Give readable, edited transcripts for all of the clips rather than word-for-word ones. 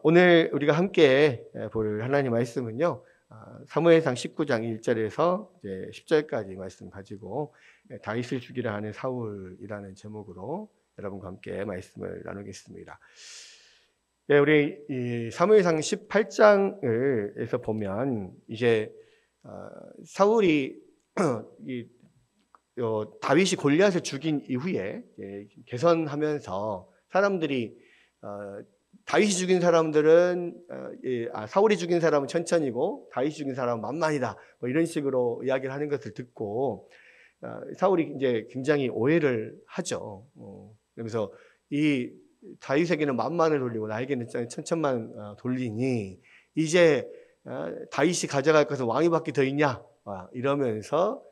오늘 우리가 함께 볼 하나님 말씀은요. 사무엘상 19장 1절에서 이제 10절까지 말씀 가지고 다윗을 죽이려 하는 사울이라는 제목으로 여러분과 함께 말씀을 나누겠습니다. 우리 이 사무엘상 18장에서 보면 이제 사울이 다윗이 골리앗을 죽인 이후에 개선하면서 사람들이 다윗이 죽인 사람들은 사울이 죽인 사람은 천천히고 다윗이 죽인 사람은 만만이다. 뭐 이런 식으로 이야기를 하는 것을 듣고 사울이 이제 굉장히 오해를 하죠. 그러면서 이 다윗에게는 만만을 돌리고 나에게는 천천만 돌리니 이제 다윗이 가져갈 것은 왕위밖에 더 있냐? 이러면서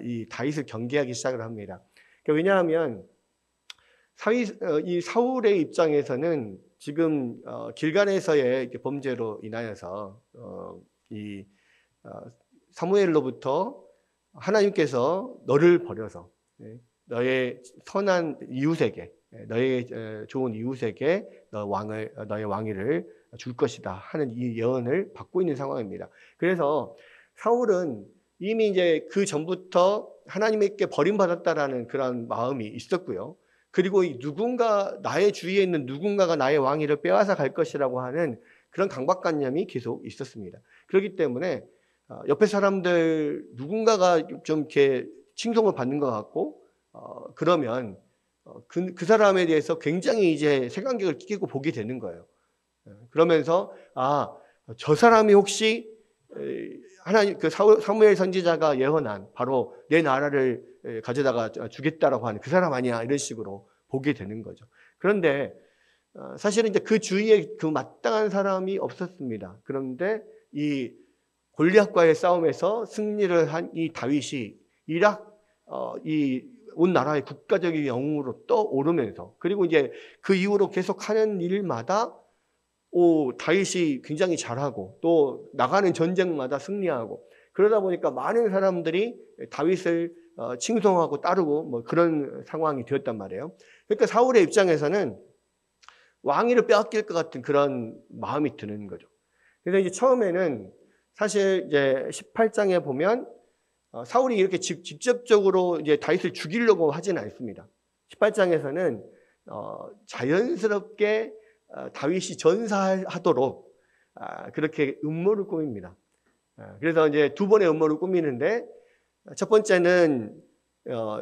이 다윗을 경계하기 시작을 합니다. 왜냐하면 이 사울의 입장에서는 지금 길갈에서의 범죄로 인하여서 이 사무엘로부터 하나님께서 너를 버려서 너의 선한 이웃에게, 너의 좋은 이웃에게 너의 왕위를 줄 것이다 하는 이 예언을 받고 있는 상황입니다. 그래서 사울은 이미 이제 그 전부터 하나님께 버림받았다라는 그런 마음이 있었고요. 그리고 나의 주위에 있는 누군가가 나의 왕위를 빼앗아 갈 것이라고 하는 그런 강박관념이 계속 있었습니다. 그렇기 때문에 옆에 사람들 누군가가 좀 이렇게 칭송을 받는 것 같고 그러면 그 사람에 대해서 굉장히 이제 색안경을 끼고 보게 되는 거예요. 그러면서 저 사람이 혹시 하나님 사무엘 선지자가 예언한 바로 내 나라를 가져다가 주겠다라고 하는 그 사람 아니야 이런 식으로 보게 되는 거죠. 그런데 사실은 이제 그 주위에 그 마땅한 사람이 없었습니다. 그런데 이 골리앗과의 싸움에서 승리를 한 이 다윗이 이 온 나라의 국가적인 영웅으로 떠오르면서 그리고 이제 그 이후로 계속하는 일마다 다윗이 굉장히 잘하고 또 나가는 전쟁마다 승리하고 그러다 보니까 많은 사람들이 다윗을 칭송하고 따르고 뭐 그런 상황이 되었단 말이에요. 그러니까 사울의 입장에서는 왕위를 빼앗길 것 같은 그런 마음이 드는 거죠. 그래서 이제 처음에는 사실 이제 18장에 보면 사울이 이렇게 직접적으로 이제 다윗을 죽이려고 하지는 않습니다. 18장에서는 자연스럽게 다윗이 전사하도록 그렇게 음모를 꾸밉니다. 그래서 이제 두 번의 음모를 꾸미는데 첫 번째는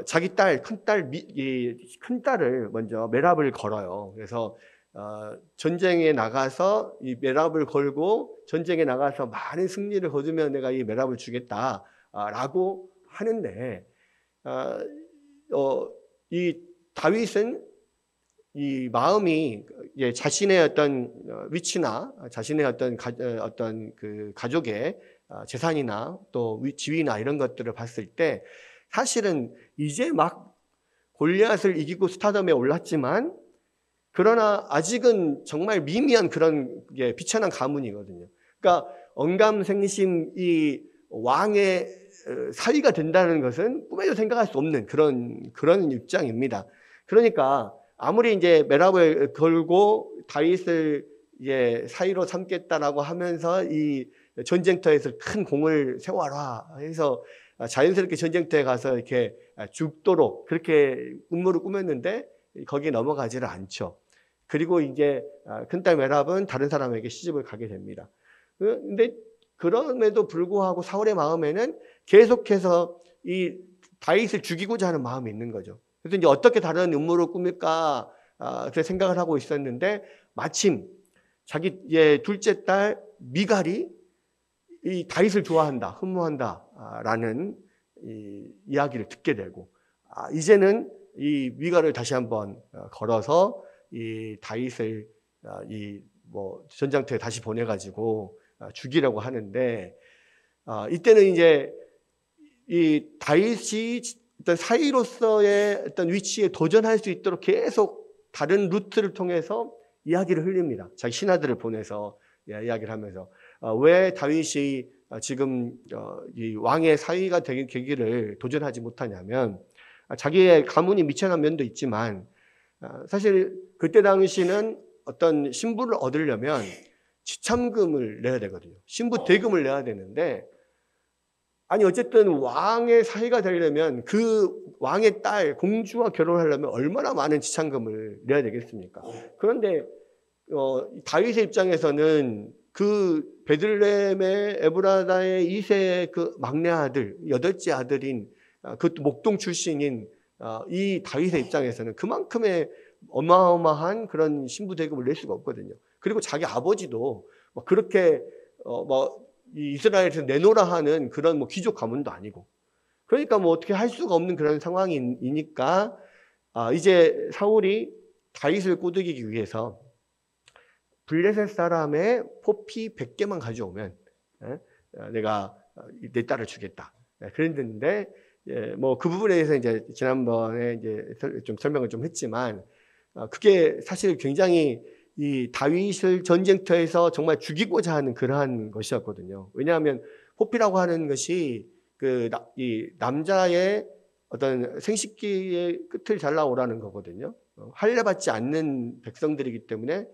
자기 큰 딸을 먼저 메랍을 걸어요. 그래서 전쟁에 나가서 이 메랍을 걸고 전쟁에 나가서 많은 승리를 거두면 내가 이 메랍을 주겠다라고 하는데 이 다윗은 이 마음이 자신의 어떤 위치나 자신의 어떤 그 가족의 재산이나 또 지위나 이런 것들을 봤을 때 사실은 이제 막 골리앗을 이기고 스타덤에 올랐지만 그러나 아직은 정말 미미한 그런 비천한 가문이거든요. 그러니까 언감생심 이 왕의 사위가 된다는 것은 꿈에도 생각할 수 없는 그런 입장입니다. 그러니까 아무리 이제 메랍을 걸고 다윗을 이제 사위로 삼겠다라고 하면서 이 전쟁터에서 큰 공을 세워라 해서 자연스럽게 전쟁터에 가서 이렇게 죽도록 그렇게 음모를 꾸몄는데 거기에 넘어가지를 않죠. 그리고 이제 큰딸 메랍은 다른 사람에게 시집을 가게 됩니다. 근데 그럼에도 불구하고 사울의 마음에는 계속해서 이 다윗을 죽이고자 하는 마음이 있는 거죠. 그래서 이제 어떻게 다른 음모를 꾸밀까 그렇게 생각을 하고 있었는데 마침 자기 둘째 딸 미갈이 이 다윗을 좋아한다, 흠모한다라는 이야기를 듣게 되고 이제는 이 미갈을 다시 한번 걸어서 이 다윗을 전장터에 다시 보내가지고 죽이려고 하는데 이때는 이제 이 다윗이 어떤 사위로서의 어떤 위치에 도전할 수 있도록 계속 다른 루트를 통해서 이야기를 흘립니다. 자기 신하들을 보내서 이야기를 하면서 왜 다윗이 지금 이 왕의 사위가 되기를 도전하지 못하냐면 자기의 가문이 미천한 면도 있지만 사실 그때 당시는 어떤 신부를 얻으려면 지참금을 내야 되거든요. 신부 대금을 내야 되는데, 아니 어쨌든 왕의 사이가 되려면 그 왕의 딸 공주와 결혼하려면 얼마나 많은 지참금을 내야 되겠습니까? 그런데 다윗의 입장에서는 그 베들레헴의 에브라다의 2세 그 막내 아들, 8째 아들인 그것도 목동 출신인 이 다윗의 입장에서는 그만큼의 어마어마한 그런 신부 대금을 낼 수가 없거든요. 그리고 자기 아버지도 그렇게 이 이스라엘에서 내놓으라 하는 그런 귀족 가문도 아니고, 그러니까 어떻게 할 수가 없는 그런 상황이니까 이제 사울이 다윗을 꼬드기기 위해서 블레셋 사람의 포피 100개만 가져오면 내가 내 딸을 주겠다. 그랬는데 그 부분에 대해서 이제 지난번에 이제 좀 설명을 좀 했지만, 그게 사실 굉장히 이 다윗을 전쟁터에서 정말 죽이고자 하는 그러한 것이었거든요. 왜냐하면 포피라고 하는 것이 이 남자의 어떤 생식기의 끝을 잘라오라는 거거든요. 할례받지 않는 백성들이기 때문에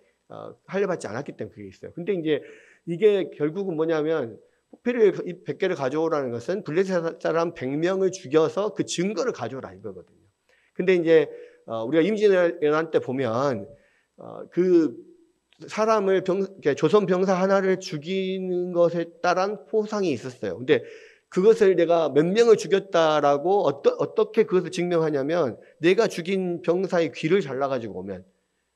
할례받지 않았기 때문에 그게 있어요. 근데 이제 이게 결국은 뭐냐면 포피를 100개를 가져오라는 것은 블레셋 사람 100명을 죽여서 그 증거를 가져오라 이거거든요. 근데 이제 우리가 임진왜란 때 보면 그 사람을 조선 병사 하나를 죽이는 것에 따른 포상이 있었어요. 근데 그것을 내가 몇 명을 죽였다라고 어떻게 그것을 증명하냐면, 내가 죽인 병사의 귀를 잘라가지고 오면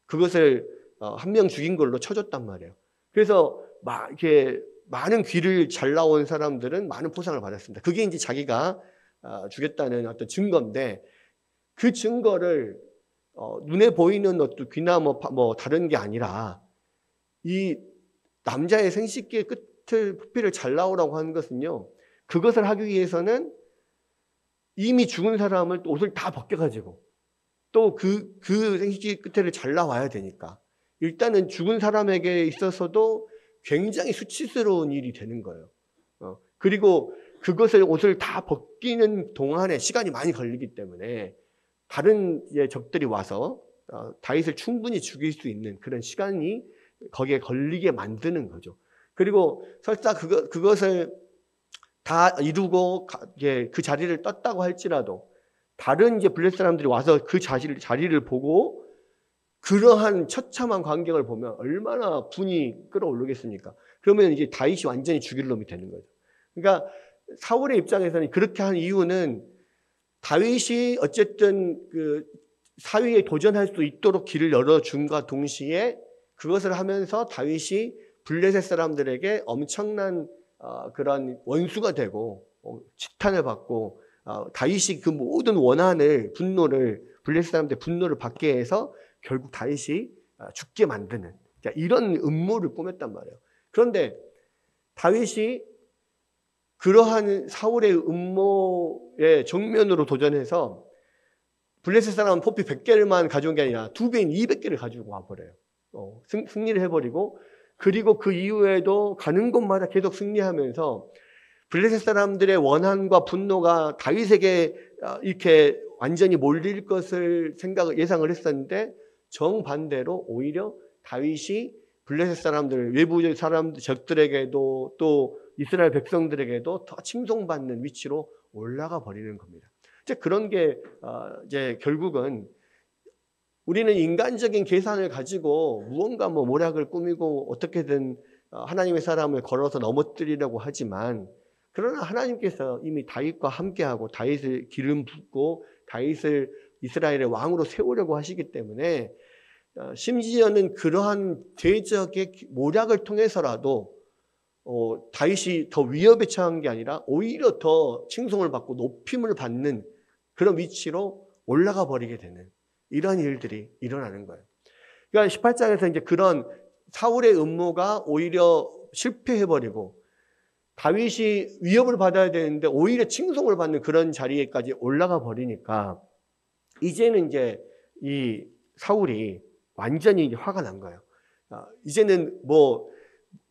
그것을 한 명 죽인 걸로 쳐줬단 말이에요. 그래서 이렇게 많은 귀를 잘라온 사람들은 많은 포상을 받았습니다. 그게 이제 자기가 죽였다는 어떤 증거인데, 그 증거를 눈에 보이는 어떤 귀나 다른 게 아니라 이 남자의 생식기의 끝을 포피를 잘라오라고 하는 것은요, 그것을 하기 위해서는 이미 죽은 사람을 옷을 다 벗겨가지고 또 그 생식기 끝을 잘라와야 되니까 일단은 죽은 사람에게 있어서도 굉장히 수치스러운 일이 되는 거예요. 그리고 그것을 옷을 다 벗기는 동안에 시간이 많이 걸리기 때문에 다른 적들이 와서 다윗을 충분히 죽일 수 있는 그런 시간이 거기에 걸리게 만드는 거죠. 그리고 설사 그것을 다 이루고 그 자리를 떴다고 할지라도 다른 블레셋 사람들이 와서 그 자리를 보고 그러한 처참한 광경을 보면 얼마나 분이 끌어오르겠습니까? 그러면 이제 다윗이 완전히 죽일 놈이 되는 거죠. 그러니까 사울의 입장에서는 그렇게 한 이유는 다윗이 어쨌든 그 사위에 도전할 수 있도록 길을 열어준과 동시에 그것을 하면서 다윗이 블레셋 사람들에게 엄청난 그런 원수가 되고 지탄을 받고 다윗이 그 모든 분노를 블레셋 사람들의 분노를 받게 해서 결국 다윗이 죽게 만드는 이런 음모를 꾸몄단 말이에요. 그런데 다윗이 그러한 사울의 음모에 정면으로 도전해서 블레셋 사람은 포피 100개를만 가져온 게 아니라 2배인 200개를 가지고 와버려요. 승리를 해버리고, 그리고 그 이후에도 가는 곳마다 계속 승리하면서 블레셋 사람들의 원한과 분노가 다윗에게 이렇게 완전히 몰릴 것을 예상을 했었는데, 정반대로 오히려 다윗이 블레셋 사람들, 외부 적들에게도 또 이스라엘 백성들에게도 더 칭송받는 위치로 올라가 버리는 겁니다. 이제 그런 게 이제 결국은 우리는 인간적인 계산을 가지고 무언가 모략을 꾸미고 어떻게든 하나님의 사람을 걸어서 넘어뜨리려고 하지만, 그러나 하나님께서 이미 다윗과 함께하고 다윗을 기름 붓고 다윗을 이스라엘의 왕으로 세우려고 하시기 때문에 심지어는 그러한 대적의 모략을 통해서라도 다윗이 더 위협에 처한 게 아니라 오히려 더 칭송을 받고 높임을 받는 그런 위치로 올라가 버리게 되는 이러한 일들이 일어나는 거예요. 그러니까 18장에서 이제 그런 사울의 음모가 오히려 실패해버리고 다윗이 위협을 받아야 되는데 오히려 칭송을 받는 그런 자리에까지 올라가 버리니까 이제는 이제 이 사울이 완전히 화가 난 거예요. 이제는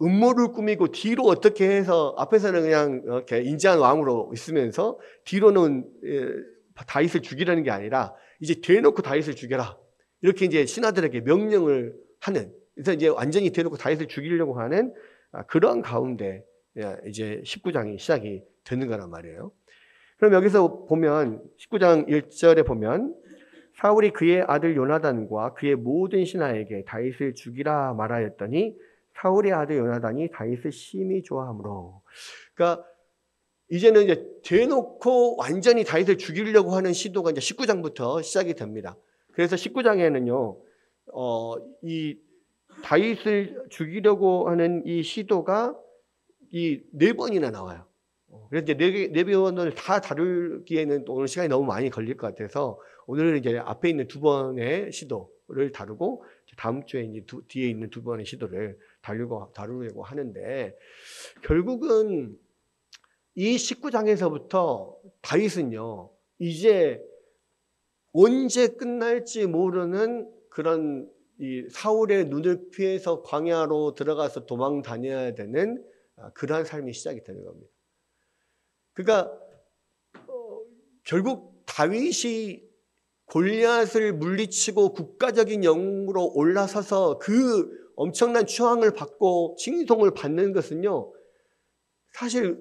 음모를 꾸미고 뒤로 어떻게 해서 앞에서는 그냥 이렇게 인자한 왕으로 있으면서 뒤로는 다윗을 죽이라는 게 아니라 이제 대놓고 다윗을 죽여라. 이렇게 이제 신하들에게 명령을 하는, 그래서 이제 완전히 대놓고 다윗을 죽이려고 하는 그런 가운데 이제 19장이 시작이 되는 거란 말이에요. 그럼 여기서 보면 19장 1절에 보면 사울이 그의 아들 요나단과 그의 모든 신하에게 다윗을 죽이라 말하였더니 사울의 아들 요나단이 다윗을 심히 좋아하므로. 그러니까 이제는 이제 대놓고 완전히 다윗을 죽이려고 하는 시도가 이제 19장부터 시작이 됩니다. 그래서 19장에는요, 이 다윗을 죽이려고 하는 이 시도가 이 4번이나 나와요. 그래서 이제 4번을 다 다루기에는 오늘 시간이 너무 많이 걸릴 것 같아서 오늘은 이제 앞에 있는 2번의 시도를 다루고 다음 주에 이제 뒤에 있는 2번의 시도를 다루려고 하는데, 결국은 이 19장에서부터 다윗은요, 이제 언제 끝날지 모르는 그런 이 사울의 눈을 피해서 광야로 들어가서 도망 다녀야 되는 그러한 삶이 시작이 되는 겁니다. 그러니까 결국 다윗이 골리앗을 물리치고 국가적인 영웅으로 올라서서 그 엄청난 추앙을 받고 칭송을 받는 것은요, 사실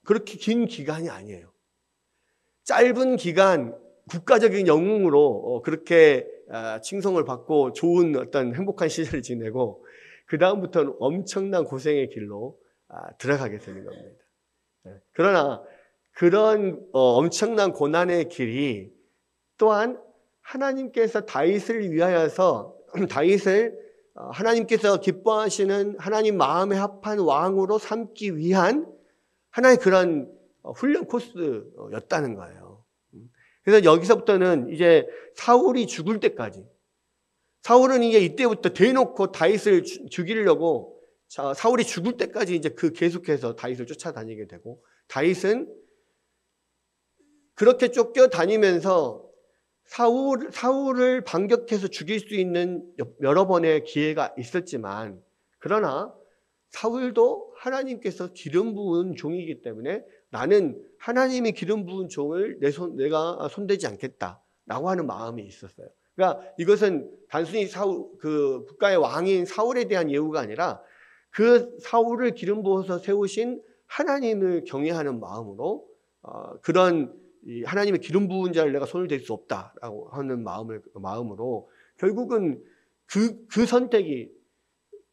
그렇게 긴 기간이 아니에요. 짧은 기간 국가적인 영웅으로 그렇게 칭송을 받고 좋은 어떤 행복한 시절을 지내고 그 다음부터는 엄청난 고생의 길로 들어가게 되는 겁니다. 그러나 그런 엄청난 고난의 길이 또한 하나님께서 다윗을 위하여서 다윗을 하나님께서 기뻐하시는 하나님 마음에 합한 왕으로 삼기 위한 하나의 그런 훈련 코스였다는 거예요. 그래서 여기서부터는 이제 사울이 죽을 때까지, 사울은 이제 이때부터 대놓고 다윗을 죽이려고 사울이 죽을 때까지 이제 계속해서 다윗을 쫓아다니게 되고, 다윗은 그렇게 쫓겨다니면서 사울을 반격해서 죽일 수 있는 여러 번의 기회가 있었지만, 그러나 사울도 하나님께서 기름 부은 종이기 때문에 나는 하나님이 기름 부은 종을 내가 손대지 않겠다라고 하는 마음이 있었어요. 그러니까 이것은 단순히 그 국가의 왕인 사울에 대한 예우가 아니라 그 사울을 기름 부어서 세우신 하나님을 경외하는 마음으로 그런 하나님의 기름 부은 자를 내가 손을 댈 수 없다라고 하는 마음으로 결국은 그 선택이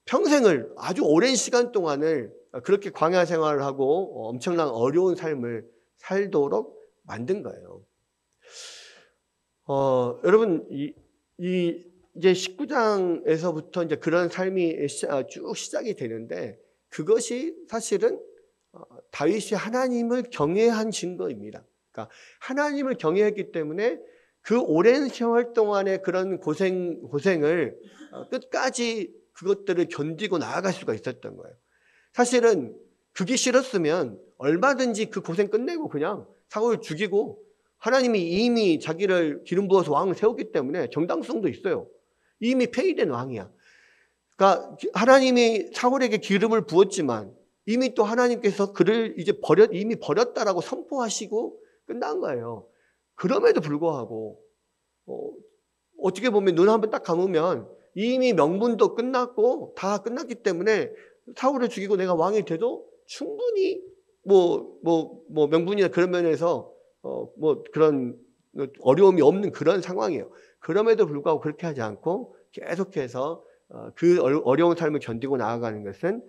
평생을 아주 오랜 시간 동안을 그렇게 광야 생활을 하고 엄청난 어려운 삶을 살도록 만든 거예요. 여러분 이제 19장에서부터 이제 그런 삶이 쭉 시작이 되는데, 그것이 사실은 다윗이 하나님을 경외한 증거입니다. 그러니까 하나님을 경외했기 때문에 그 오랜 세월 동안의 그런 고생을 끝까지 그것들을 견디고 나아갈 수가 있었던 거예요. 사실은 그게 싫었으면 얼마든지 그 고생 끝내고 그냥 사울을 죽이고, 하나님이 이미 자기를 기름 부어서 왕을 세웠기 때문에 정당성도 있어요. 이미 폐위된 왕이야. 그러니까 하나님이 사울에게 기름을 부었지만 이미 또 하나님께서 그를 이제 이미 버렸다라고 선포하시고 끝난 거예요. 그럼에도 불구하고 어떻게 보면 눈 한번 딱 감으면 이미 명분도 끝났고 다 끝났기 때문에 사울을 죽이고 내가 왕이 돼도 충분히 명분이나 그런 면에서 그런 어려움이 없는 그런 상황이에요. 그럼에도 불구하고 그렇게 하지 않고 계속해서 그 어려운 삶을 견디고 나아가는 것은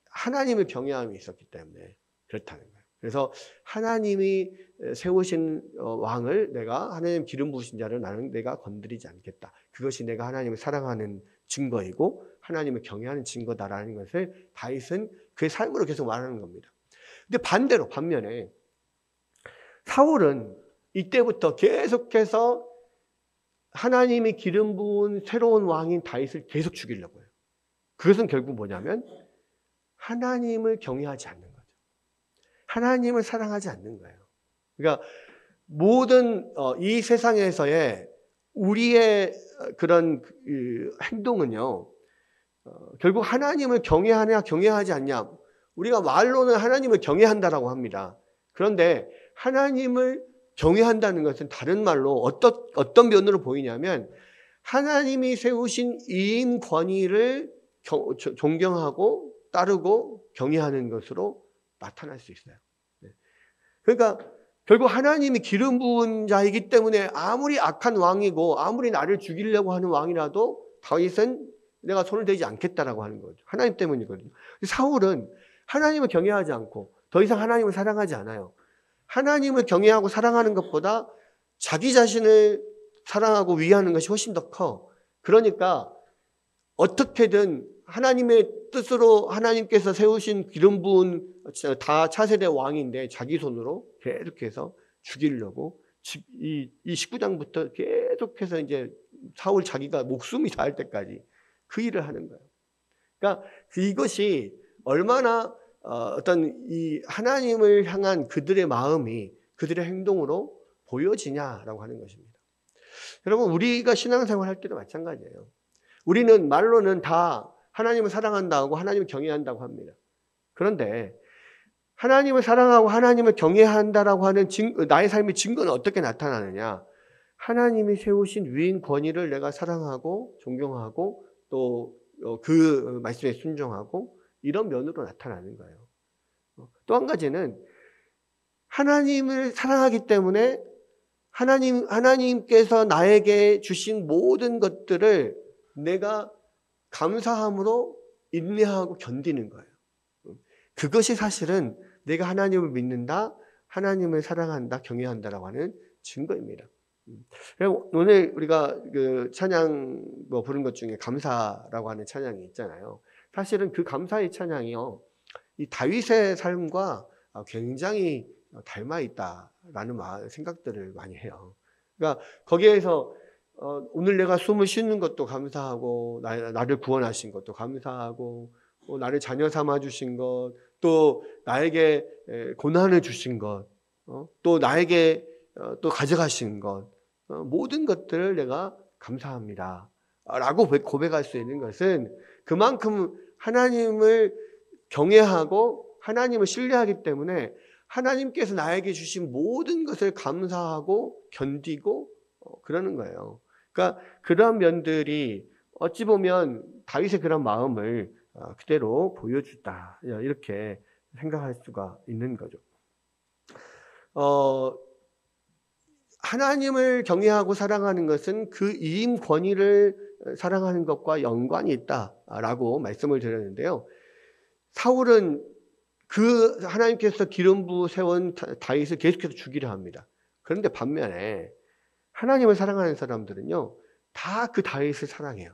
하나님을 경외함이 있었기 때문에 그렇다는 거예요. 그래서 하나님이 세우신 왕을 하나님 기름 부으신 자를 나는 내가 건드리지 않겠다. 그것이 내가 하나님을 사랑하는 증거이고 하나님을 경외하는 증거다라는 것을 다윗은 그의 삶으로 계속 말하는 겁니다. 근데 반면에 사울은 이때부터 계속해서 하나님이 기름 부은 새로운 왕인 다윗을 계속 죽이려고 해요. 그것은 결국 뭐냐면 하나님을 경외하지 않는 거죠. 하나님을 사랑하지 않는 거예요. 그러니까 모든 이 세상에서의 우리의 그런 행동은요, 결국 하나님을 경외하냐 경외하지 않냐. 우리가 말로는 하나님을 경외한다라고 합니다. 그런데 하나님을 경외한다는 것은 다른 말로 어떤 면으로 보이냐면 하나님이 세우신 이임 권위를 존경하고 따르고 경외하는 것으로 나타날 수 있어요. 그러니까 결국 하나님이 기름 부은 자이기 때문에 아무리 악한 왕이고 아무리 나를 죽이려고 하는 왕이라도 다윗은 내가 손을 대지 않겠다라고 하는 거죠. 하나님 때문이거든요. 사울은 하나님을 경외하지 않고 더 이상 하나님을 사랑하지 않아요. 하나님을 경외하고 사랑하는 것보다 자기 자신을 사랑하고 위하는 것이 훨씬 더 커. 그러니까 어떻게든 하나님의 뜻으로 하나님께서 세우신 기름 부은 다 차세대 왕인데 자기 손으로 계속해서 죽이려고 이 19장부터 계속해서 이제 사울 자기가 목숨이 닿을 때까지 그 일을 하는 거예요. 그러니까 이것이 얼마나 어떤 이 하나님을 향한 그들의 마음이 그들의 행동으로 보여지냐라고 하는 것입니다. 여러분, 우리가 신앙생활 할 때도 마찬가지예요. 우리는 말로는 다 하나님을 사랑한다고 하나님을 경외한다고 합니다. 그런데 하나님을 사랑하고 하나님을 경외한다라고 하는 나의 삶의 증거는 어떻게 나타나느냐? 하나님이 세우신 위인 권위를 내가 사랑하고 존경하고 또 그 말씀에 순종하고 이런 면으로 나타나는 거예요. 또 한 가지는 하나님을 사랑하기 때문에 하나님께서 나에게 주신 모든 것들을 내가 감사함으로 인내하고 견디는 거예요. 그것이 사실은 내가 하나님을 믿는다, 하나님을 사랑한다, 경외한다라고 하는 증거입니다. 오늘 우리가 그 찬양 부른 것 중에 감사라고 하는 찬양이 있잖아요. 사실은 그 감사의 찬양이요, 이 다윗의 삶과 굉장히 닮아 있다라는 생각들을 많이 해요. 그러니까 거기에서 오늘 내가 숨을 쉬는 것도 감사하고 나를 구원하신 것도 감사하고 나를 자녀 삼아 주신 것, 또 나에게 고난을 주신 것, 또 나에게 또 가져가신 것, 모든 것들을 내가 감사합니다 라고 고백할 수 있는 것은 그만큼 하나님을 경외하고 하나님을 신뢰하기 때문에 하나님께서 나에게 주신 모든 것을 감사하고 견디고 그러는 거예요. 그러니까 그런 면들이 어찌 보면 다윗의 그런 마음을 그대로 보여주다, 이렇게 생각할 수가 있는 거죠. 하나님을 경외하고 사랑하는 것은 그 이임 권위를 사랑하는 것과 연관이 있다라고 말씀을 드렸는데요. 사울은 그 하나님께서 기름 부어 세운 다윗을 계속해서 죽이려 합니다. 그런데 반면에 하나님을 사랑하는 사람들은요, 다 그 다윗을 사랑해요.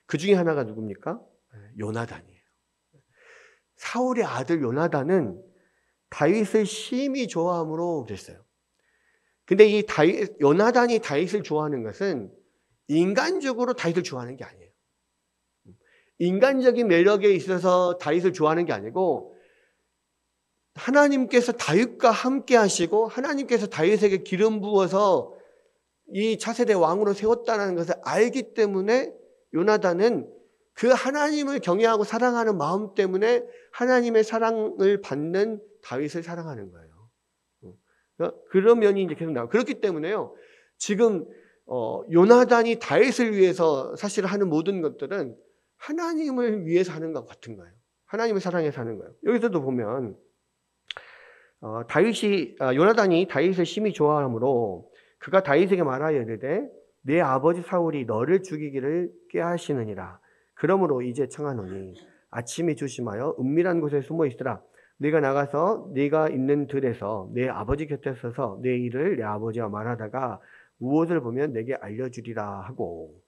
그 중에 하나가 누굽니까? 요나단이에요. 사울의 아들 요나단은 다윗을 심히 좋아함으로 그랬어요. 근데 이 요나단이 다윗을 좋아하는 것은 인간적으로 다윗을 좋아하는 게 아니에요. 인간적인 매력에 있어서 다윗을 좋아하는 게 아니고 하나님께서 다윗과 함께 하시고 하나님께서 다윗에게 기름 부어서 이 차세대 왕으로 세웠다는 것을 알기 때문에 요나단은 그 하나님을 경외하고 사랑하는 마음 때문에 하나님의 사랑을 받는 다윗을 사랑하는 거예요. 그런 면이 이제 계속 나와요. 그렇기 때문에요, 지금 요나단이 다윗을 위해서 사실 하는 모든 것들은 하나님을 위해서 하는 것 같은 거예요. 하나님을 사랑해서 하는 거예요. 여기서도 보면 요나단이 다윗을 심히 좋아하므로 그가 다윗에게 말하여 이르되 내 아버지 사울이 너를 죽이기를 꾀하시느니라. 그러므로 이제 청하노니 아침이 조심하여 은밀한 곳에 숨어 있으라. 네가 나가서 네가 있는 들에서 내 아버지 곁에 서서 내 일을 내 아버지와 말하다가 무엇을 보면 내게 알려주리라 하고,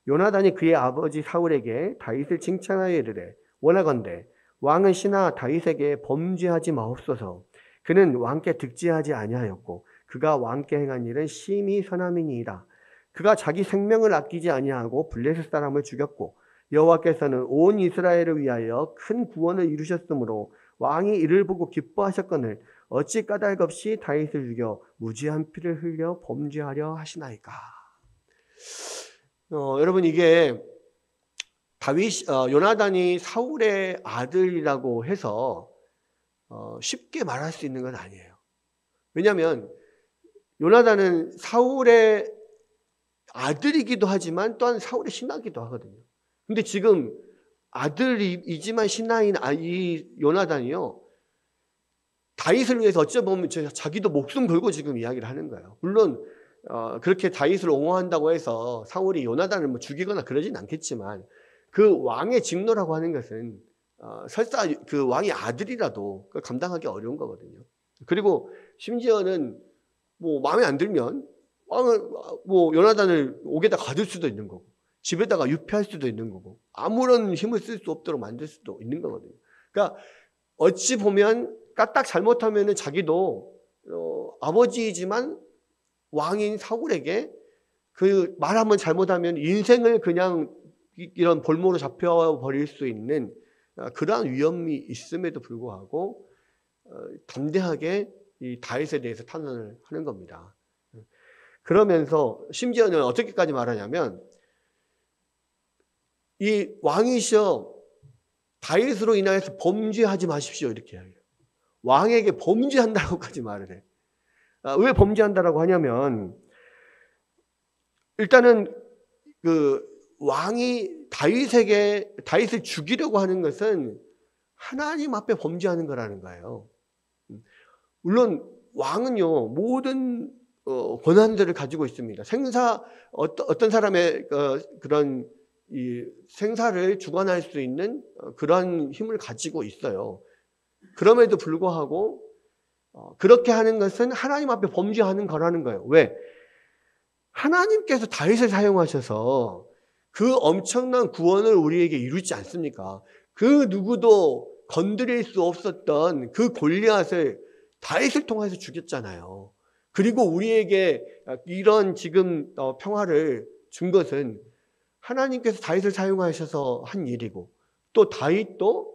요나단이 그의 아버지 사울에게 다윗을 칭찬하여 이르되 원하건대 왕은 신하 다윗에게 범죄하지 마옵소서. 그는 왕께 득지하지 아니하였고 그가 왕께 행한 일은 심히 선함이니이다. 그가 자기 생명을 아끼지 아니하고 블레셋 사람을 죽였고 여호와께서는 온 이스라엘을 위하여 큰 구원을 이루셨으므로 왕이 이를 보고 기뻐하셨거늘 어찌 까닭 없이 다윗을 죽여 무지한 피를 흘려 범죄하려 하시나이까. 여러분, 이게 요나단이 사울의 아들이라고 해서 쉽게 말할 수 있는 건 아니에요. 왜냐하면 요나단은 사울의 아들이기도 하지만 또한 사울의 신하기도 하거든요. 근데 지금 아들이지만 신하인 이 요나단이요, 다윗을 위해서 어찌 보면 자기도 목숨 걸고 지금 이야기를 하는 거예요. 물론 그렇게 다윗을 옹호한다고 해서 사울이 요나단을 뭐 죽이거나 그러진 않겠지만, 그 왕의 직노라고 하는 것은 설사 그 왕의 아들이라도 감당하기 어려운 거거든요. 그리고 심지어는 뭐 마음에 안 들면 왕을 뭐 요나단을 옥에다 가둘 수도 있는 거고, 집에다가 유폐할 수도 있는 거고, 아무런 힘을 쓸 수 없도록 만들 수도 있는 거거든요. 그러니까 어찌 보면 까딱 잘못하면은 자기도 아버지이지만 왕인 사울에게 그 말 한번 잘못하면 인생을 그냥 이런 볼모로 잡혀버릴 수 있는 그러한 위험이 있음에도 불구하고 담대하게 이 다윗에 대해서 탄원을 하는 겁니다. 그러면서 심지어는 어떻게까지 말하냐면, 이 왕이시여 다윗으로 인하여서 범죄하지 마십시오, 이렇게 해요. 왕에게 범죄한다고까지 말을 해. 왜 범죄한다라고 하냐면, 일단은 그 왕이 다윗을 죽이려고 하는 것은 하나님 앞에 범죄하는 거라는 거예요. 물론 왕은요, 모든 권한들을 가지고 있습니다. 어떤 사람의 그런 이 생사를 주관할 수 있는 그런 힘을 가지고 있어요. 그럼에도 불구하고 그렇게 하는 것은 하나님 앞에 범죄하는 거라는 거예요. 왜? 하나님께서 다윗을 사용하셔서 그 엄청난 구원을 우리에게 이루지 않습니까? 그 누구도 건드릴 수 없었던 그 골리앗을 다윗을 통해서 죽였잖아요. 그리고 우리에게 이런 지금 평화를 준 것은 하나님께서 다윗을 사용하셔서 한 일이고, 또 다윗도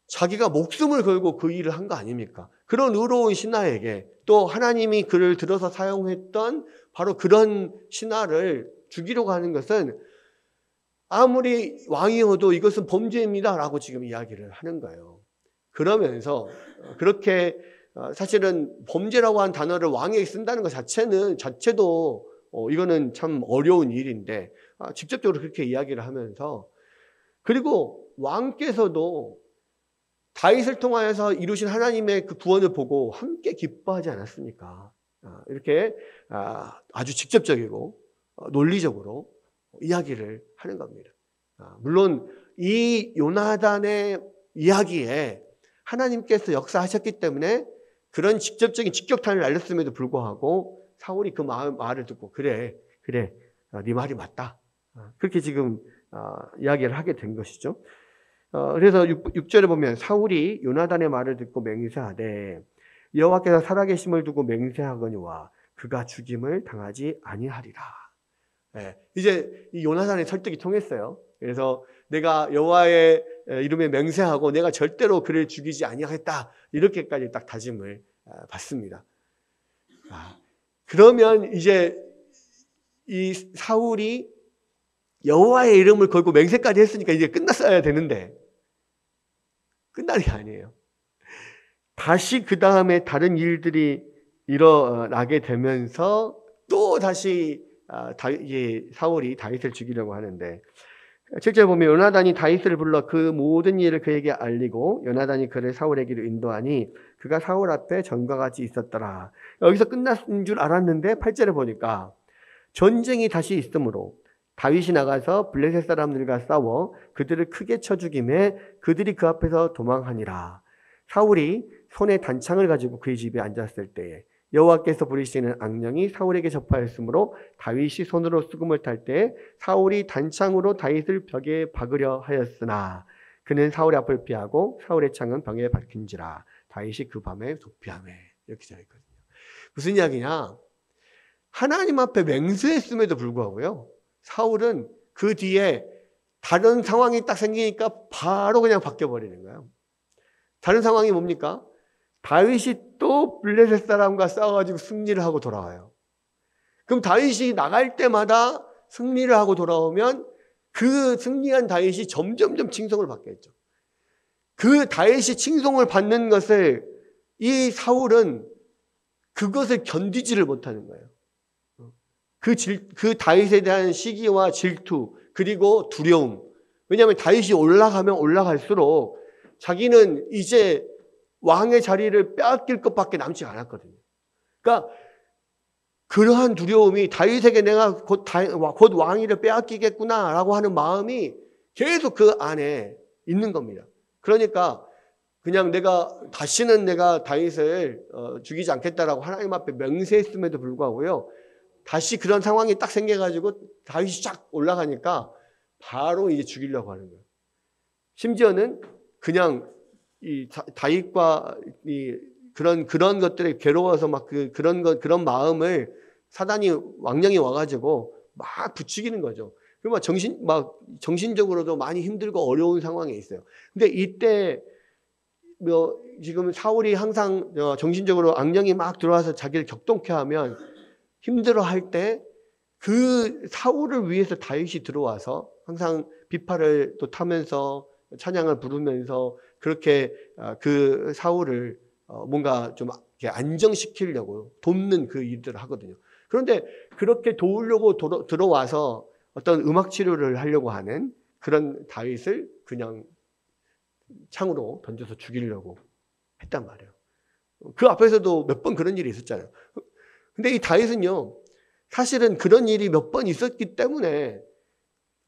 자기가 목숨을 걸고 그 일을 한 거 아닙니까? 그런 의로운 신하에게 또 하나님이 그를 들어서 사용했던 바로 그런 신하를 죽이려고 하는 것은 아무리 왕이어도 이것은 범죄입니다 라고 지금 이야기를 하는 거예요. 그러면서 그렇게 사실은 범죄라고 하는 단어를 왕에게 쓴다는 것 자체도 이거는 참 어려운 일인데, 직접적으로 그렇게 이야기를 하면서, 그리고 왕께서도 다윗을 통하여서 이루신 하나님의 그 구원을 보고 함께 기뻐하지 않았습니까? 이렇게 아주 직접적이고 논리적으로 이야기를 하는 겁니다. 물론 이 요나단의 이야기에 하나님께서 역사하셨기 때문에 그런 직접적인 직격탄을 날렸음에도 불구하고 사울이 그 말을 듣고 그래 네 말이 맞다, 그렇게 지금 이야기를 하게 된 것이죠. 그래서 6절에 보면 사울이 요나단의 말을 듣고 맹세하되 여호와께서 살아계심을 두고 맹세하거니와 그가 죽임을 당하지 아니하리라. 이제 이 요나단의 설득이 통했어요. 그래서 내가 여호와의 이름에 맹세하고 내가 절대로 그를 죽이지 아니하겠다, 이렇게까지 딱 다짐을 받습니다. 그러면 이제 이 사울이 여호와의 이름을 걸고 맹세까지 했으니까 이제 끝났어야 되는데 끝난 게 아니에요. 다시 그 다음에 다른 일들이 일어나게 되면서 또 다시 사울이 다윗을 죽이려고 하는데, 7절 보면 요나단이 다윗을 불러 그 모든 일을 그에게 알리고 요나단이 그를 사울에게로 인도하니 그가 사울 앞에 전과 같이 있었더라. 여기서 끝났는 줄 알았는데 8절에 보니까 전쟁이 다시 있으므로 다윗이 나가서 블레셋 사람들과 싸워 그들을 크게 쳐 죽이매 그들이 그 앞에서 도망하니라. 사울이 손에 단창을 가지고 그의 집에 앉았을 때에 여호와께서 부리시는 악령이 사울에게 접하였으므로 다윗이 손으로 수금을 탈 때 사울이 단창으로 다윗을 벽에 박으려 하였으나 그는 사울의 앞을 피하고 사울의 창은 벽에 박힌지라 다윗이 그 밤에 도피하매. 이렇게 되어 있거든요. 무슨 이야기냐? 하나님 앞에 맹세했음에도 불구하고요, 사울은 그 뒤에 다른 상황이 딱 생기니까 바로 그냥 바뀌어버리는 거예요. 다른 상황이 뭡니까? 다윗이 또 블레셋 사람과 싸워가지고 승리를 하고 돌아와요. 그럼 다윗이 나갈 때마다 승리를 하고 돌아오면 그 승리한 다윗이 점점점 칭송을 받겠죠. 그 다윗이 칭송을 받는 것을 이 사울은 그것을 견디지를 못하는 거예요. 그 다윗에 대한 시기와 질투, 그리고 두려움. 왜냐하면 다윗이 올라가면 올라갈수록 자기는 이제 왕의 자리를 빼앗길 것밖에 남지 않았거든요. 그러니까 그러한 두려움이 다윗에게 내가 곧 왕위를 빼앗기겠구나라고 하는 마음이 계속 그 안에 있는 겁니다. 그러니까 그냥 다시는 내가 다윗을 죽이지 않겠다라고 하나님 앞에 맹세했음에도 불구하고요. 다시 그런 상황이 딱 생겨가지고 다윗이 쫙 올라가니까 바로 이제 죽이려고 하는 거예요. 심지어는 그냥 이 다윗과 이 그런 것들에 괴로워서 막 그런 마음을 왕령이 와가지고 막 부추기는 거죠. 그리고 정신적으로도 많이 힘들고 어려운 상황에 있어요. 근데 이때 지금 사울이 항상 정신적으로 악령이 막 들어와서 자기를 격동케 하면 힘들어할 때 그 사울을 위해서 다윗이 들어와서 항상 비파를 또 타면서 찬양을 부르면서 그렇게 그 사울을 뭔가 좀 안정시키려고 돕는 그 일들을 하거든요. 그런데 그렇게 도우려고 들어와서 어떤 음악 치료를 하려고 하는 그런 다윗을 그냥 창으로 던져서 죽이려고 했단 말이에요. 그 앞에서도 몇 번 그런 일이 있었잖아요. 근데 이 다윗은요, 사실은 그런 일이 몇 번 있었기 때문에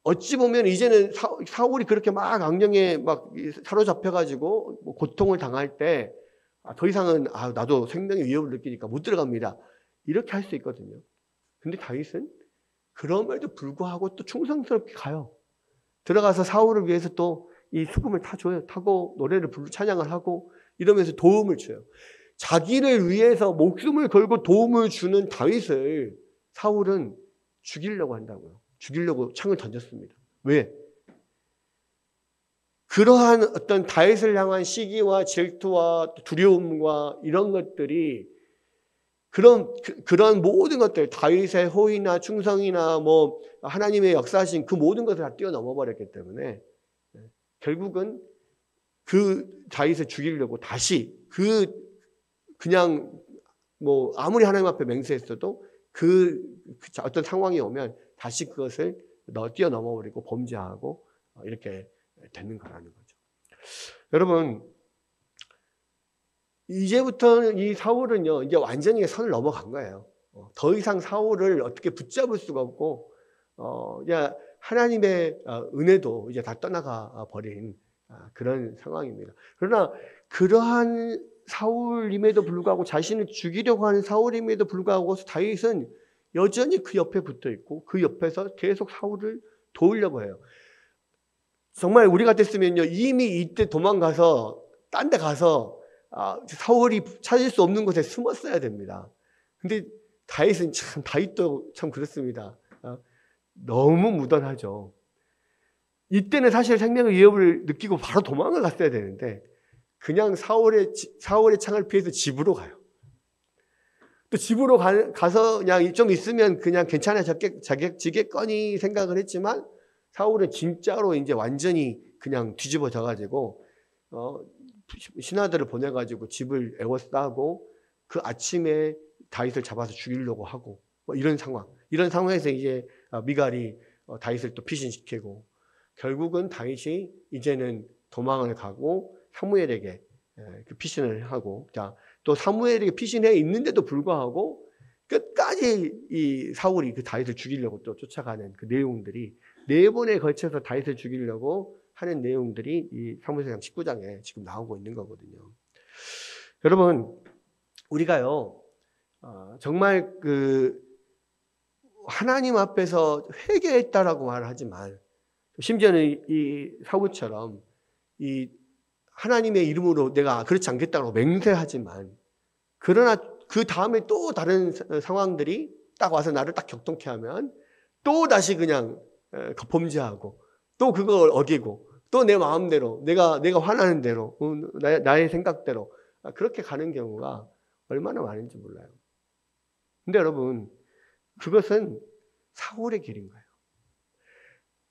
어찌 보면 이제는 사울이 그렇게 막 악령에 막 사로잡혀가지고 고통을 당할 때 더 이상은 나도 생명의 위협을 느끼니까 못 들어갑니다. 이렇게 할 수 있거든요. 근데 다윗은 그럼에도 불구하고 또 충성스럽게 가요. 들어가서 사울을 위해서 또 이 수금을 타고 노래를 찬양을 하고 이러면서 도움을 줘요. 자기를 위해서 목숨을 걸고 도움을 주는 다윗을 사울은 죽이려고 한다고요. 죽이려고 창을 던졌습니다. 왜? 그러한 어떤 다윗을 향한 시기와 질투와 두려움과 이런 것들이 그런 모든 것들, 다윗의 호의나 충성이나 하나님의 역사하신 그 모든 것을 다 뛰어넘어 버렸기 때문에 결국은 그 다윗을 죽이려고 다시 그냥 아무리 하나님 앞에 맹세했어도 어떤 상황이 오면 다시 그것을 뛰어넘어 버리고 범죄하고 이렇게 되는 거라는 거죠. 여러분, 이제부터는 이 사울은요, 이제 완전히 선을 넘어간 거예요. 더 이상 사울을 어떻게 붙잡을 수가 없고, 그냥 하나님의 은혜도 이제 다 떠나가 버린 그런 상황입니다. 그러나 그러한 사울임에도 불구하고 자신을 죽이려고 하는 사울임에도 불구하고 다윗은 여전히 그 옆에 붙어 있고 그 옆에서 계속 사울을 도우려고 해요. 정말 우리 같았으면요, 이미 이때 도망가서 딴 데 가서 사울이 찾을 수 없는 곳에 숨었어야 됩니다. 근데 다윗도 참 그렇습니다. 너무 무던하죠. 이때는 사실 생명의 위협을 느끼고 바로 도망을 갔어야 되는데 그냥 사울의 창을 피해서 집으로 가요. 또 집으로 가서 그냥 좀 있으면 그냥 괜찮아지겠거니 생각을 했지만 사울은 진짜로 이제 완전히 그냥 뒤집어져가지고 신하들을 보내가지고 집을 에워싸고 그 아침에 다윗을 잡아서 죽이려고 하고 이런 상황에서 이제 미갈이 다윗을 또 피신시키고 결국은 다윗이 이제는 도망을 가고 사무엘에게 그 피신을 하고 또 사무엘에게 피신해 있는데도 불구하고 끝까지 이 사울이 그 다윗을 죽이려고 또 쫓아가는 그 내용들이 4번에 걸쳐서 다윗을 죽이려고 하는 내용들이 이 사무엘상 19장에 지금 나오고 있는 거거든요. 여러분, 우리가요 정말 하나님 앞에서 회개했다라고 말하지만 심지어는 이 사울처럼 이 하나님의 이름으로 내가 그렇지 않겠다고 맹세하지만 그러나 그 다음에 또 다른 상황들이 딱 와서 나를 딱 격동케 하면 또 다시 그냥 범죄하고 또 그걸 어기고 또 내 마음대로 내가 화나는 대로 나의 생각대로 그렇게 가는 경우가 얼마나 많은지 몰라요. 근데 여러분, 그것은 사울의 길인 거예요.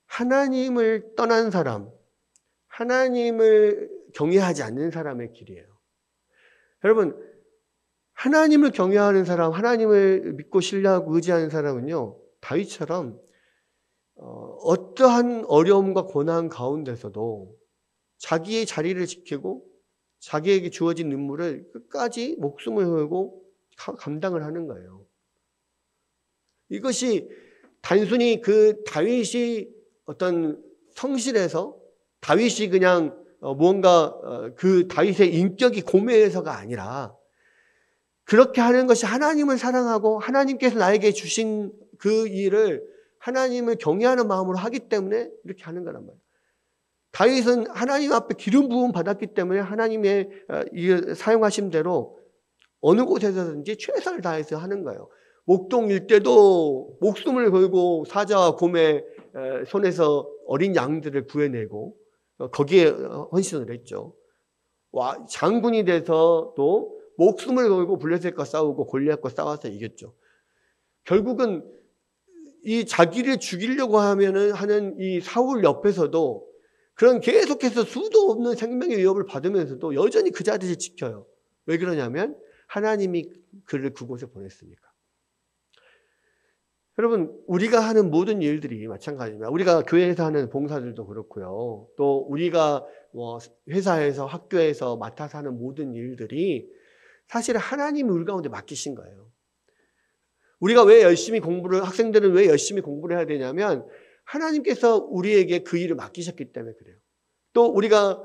하나님을 떠난 사람, 하나님을 경외하지 않는 사람의 길이에요. 여러분, 하나님을 경외하는 사람, 하나님을 믿고 신뢰하고 의지하는 사람은요, 다윗처럼 어떠한 어려움과 고난 가운데서도 자기의 자리를 지키고 자기에게 주어진 임무를 끝까지 목숨을 걸고 감당을 하는 거예요. 이것이 단순히 그 다윗이 어떤 성실해서 다윗이 그냥 무언가 그 다윗의 인격이 고매해서가 아니라 그렇게 하는 것이 하나님을 사랑하고 하나님께서 나에게 주신 그 일을 하나님을 경외하는 마음으로 하기 때문에 이렇게 하는 거란 말이에요. 다윗은 하나님 앞에 기름 부음 받았기 때문에 하나님의 사용하신 대로 어느 곳에서든지 최선을 다해서 하는 거예요. 목동일 때도 목숨을 걸고 사자와 곰의 손에서 어린 양들을 구해내고 거기에 헌신을 했죠. 장군이 돼서도 목숨을 걸고 블레셋과 싸우고 골리앗과 싸워서 이겼죠. 결국은 이 자기를 죽이려고 하는 이 사울 옆에서도 그런 계속해서 수도 없는 생명의 위협을 받으면서도 여전히 그 자리를 지켜요. 왜 그러냐면 하나님이 그를 그곳에 보냈으니까. 여러분, 우리가 하는 모든 일들이 마찬가지입니다. 우리가 교회에서 하는 봉사들도 그렇고요. 또 우리가 회사에서 학교에서 맡아서 하는 모든 일들이 사실 하나님이 우리 가운데 맡기신 거예요. 우리가 왜 열심히 학생들은 왜 열심히 공부를 해야 되냐면 하나님께서 우리에게 그 일을 맡기셨기 때문에 그래요. 또 우리가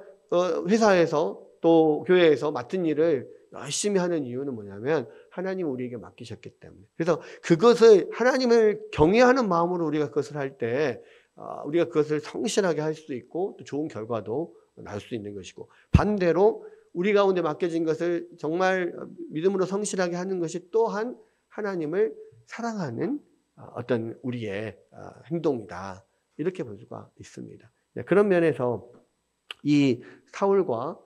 회사에서 또 교회에서 맡은 일을 열심히 하는 이유는 뭐냐면 하나님이 우리에게 맡기셨기 때문에. 그래서 그것을 하나님을 경외하는 마음으로 우리가 그것을 할 때 우리가 그것을 성실하게 할 수 있고 또 좋은 결과도 날 수 있는 것이고, 반대로 우리 가운데 맡겨진 것을 정말 믿음으로 성실하게 하는 것이 또한 하나님을 사랑하는 어떤 우리의 행동이다. 이렇게 볼 수가 있습니다. 그런 면에서 이 사울과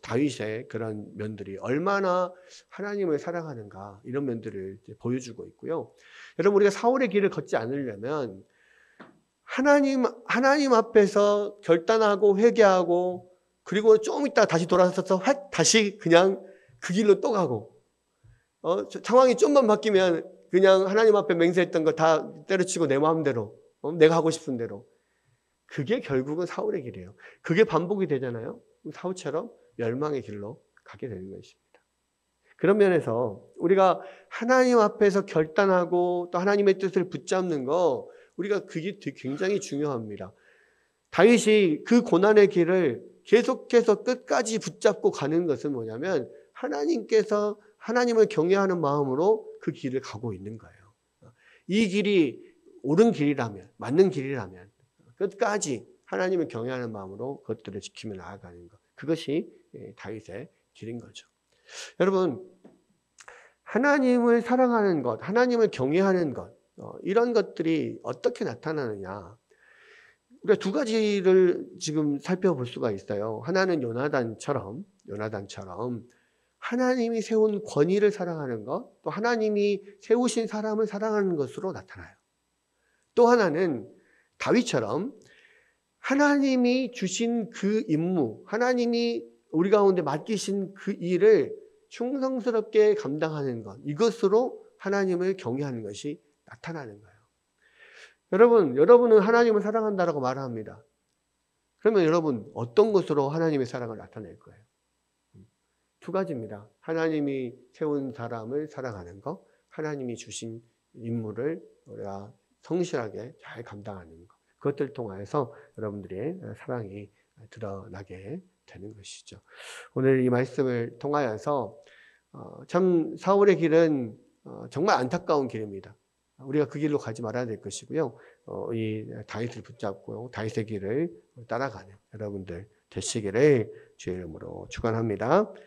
다윗의 그런 면들이 얼마나 하나님을 사랑하는가, 이런 면들을 보여주고 있고요. 여러분, 우리가 사울의 길을 걷지 않으려면 하나님 앞에서 결단하고 회개하고 그리고 좀 있다 다시 돌아서서 다시 그냥 그 길로 또 가고 상황이 좀만 바뀌면 그냥 하나님 앞에 맹세했던 거 다 때려치고 내 마음대로 내가 하고 싶은 대로, 그게 결국은 사울의 길이에요. 그게 반복이 되잖아요. 사울처럼 멸망의 길로 가게 되는 것입니다. 그런 면에서 우리가 하나님 앞에서 결단하고 또 하나님의 뜻을 붙잡는 거, 우리가 그게 굉장히 중요합니다. 다윗이 그 고난의 길을 계속해서 끝까지 붙잡고 가는 것은 뭐냐면 하나님께서 하나님을 경외하는 마음으로 그 길을 가고 있는 거예요. 이 길이 옳은 길이라면, 맞는 길이라면 끝까지 하나님을 경외하는 마음으로 그것들을 지키며 나아가는 것, 그것이 다윗의 길인 거죠. 여러분, 하나님을 사랑하는 것, 하나님을 경외하는 것, 이런 것들이 어떻게 나타나느냐, 우리가 두 가지를 지금 살펴볼 수가 있어요. 하나는 요나단처럼 하나님이 세운 권위를 사랑하는 것, 또 하나님이 세우신 사람을 사랑하는 것으로 나타나요. 또 하나는 다윗처럼 하나님이 주신 그 임무, 하나님이 우리 가운데 맡기신 그 일을 충성스럽게 감당하는 것, 이것으로 하나님을 경외하는 것이 나타나는 거예요. 여러분은 하나님을 사랑한다라고 말합니다. 그러면 여러분 어떤 것으로 하나님의 사랑을 나타낼 거예요? 두 가지입니다. 하나님이 세운 사람을 사랑하는 것, 하나님이 주신 임무를 우리가 성실하게 잘 감당하는 것, 그것들을 통해서 여러분들의 사랑이 드러나게 되는 것이죠. 오늘 이 말씀을 통하여서 참 사울의 길은 정말 안타까운 길입니다. 우리가 그 길로 가지 말아야 될 것이고요. 이 다윗을 붙잡고 다윗의 길을 따라가는 여러분들 되시기를 주의 이름으로 축원합니다.